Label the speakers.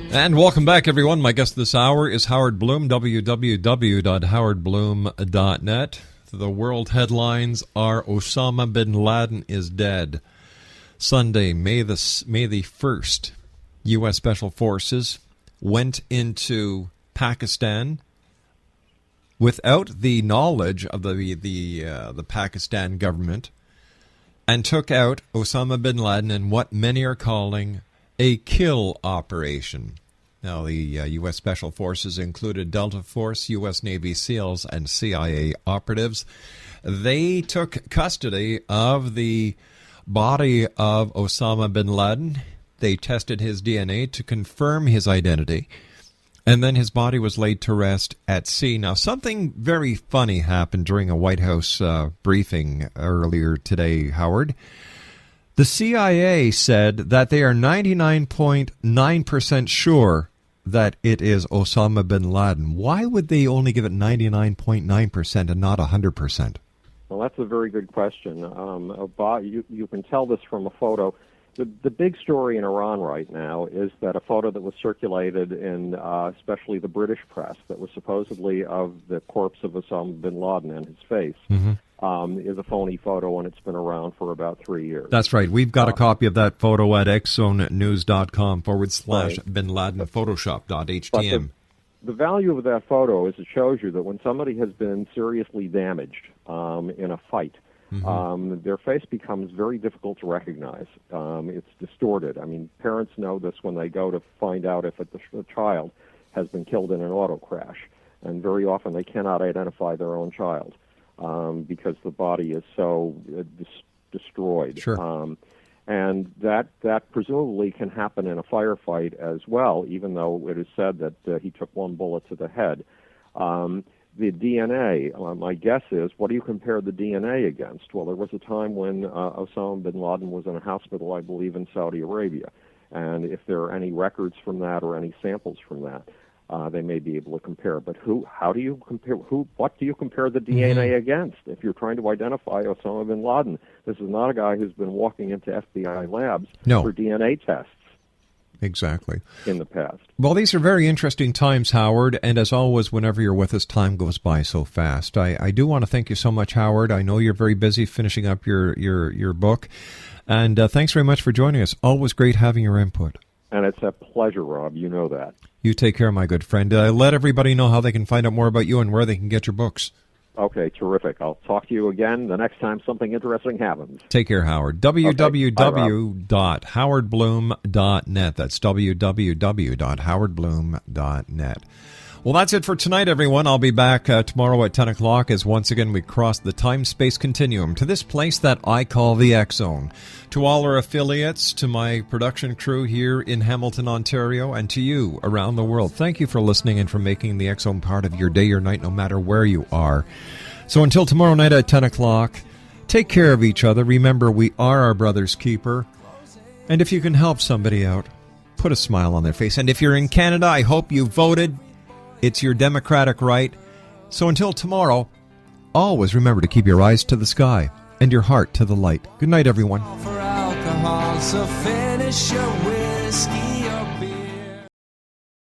Speaker 1: And welcome back, everyone. My guest this hour is Howard Bloom, www.howardbloom.net. The world headlines are Osama bin Laden is dead. Sunday, May the 1st, U.S. Special Forces went into Pakistan without the knowledge of the Pakistan government and took out Osama bin Laden in what many are calling a kill operation. Now, the U.S. Special Forces included Delta Force, U.S. Navy SEALs, and CIA operatives. They took custody of the body of Osama bin Laden. They tested his DNA to confirm his identity, and then his body was laid to rest at sea. Now, something very funny happened during a White House briefing earlier today, Howard. The CIA said that they are 99.9% sure that it is Osama bin Laden. Why would they only give it 99.9% and not 100%?
Speaker 2: Well, that's a very good question. You can tell this from a photo. The big story in Iran right now is that a photo that was circulated in especially the British press that was supposedly of the corpse of Osama bin Laden and his face is a phony photo, and it's been around for about 3 years.
Speaker 1: That's right. We've got a copy of that photo at xzonenews.com/bin Laden Photoshop.htm.
Speaker 2: The value of that photo is it shows you that when somebody has been seriously damaged in a fight, their face becomes very difficult to recognize. It's distorted. I mean, parents know this when they go to find out if a child has been killed in an auto crash, and very often they cannot identify their own child because the body is so destroyed.
Speaker 1: Sure.
Speaker 2: And that presumably can happen in a firefight as well, even though it is said that he took one bullet to the head. The DNA, my guess is, what do you compare the DNA against? Well, there was a time when Osama bin Laden was in a hospital, I believe, in Saudi Arabia. And if there are any records from that or any samples from that, they may be able to compare. But what do you compare the DNA against? If you're trying to identify Osama bin Laden, this is not a guy who's been walking into FBI labs for DNA tests.
Speaker 1: Exactly.
Speaker 2: In the past.
Speaker 1: Well, these are very interesting times, Howard, and as always, whenever you're with us, time goes by so fast. I do want to thank you so much, Howard. I know you're very busy finishing up your book, and thanks very much for joining us. Always great having your input.
Speaker 2: And it's a pleasure, Rob. You know that.
Speaker 1: You take care, my good friend. Let everybody know how they can find out more about you and where they can get your books.
Speaker 2: Okay, terrific. I'll talk to you again the next time something interesting happens.
Speaker 1: Take care, Howard. www.howardbloom.net. That's www.howardbloom.net. Well, that's it for tonight, everyone. I'll be back tomorrow at 10 o'clock as once again we cross the time-space continuum to this place that I call the X-Zone. To all our affiliates, to my production crew here in Hamilton, Ontario, and to you around the world, thank you for listening and for making the X-Zone part of your day or night, no matter where you are. So until tomorrow night at 10 o'clock, take care of each other. Remember, we are our brother's keeper. And if you can help somebody out, put a smile on their face. And if you're in Canada, I hope you voted. It's your democratic right. So until tomorrow, always remember to keep your eyes to the sky and your heart to the light. Good night, everyone.
Speaker 3: For alcohol, so finish your whiskey.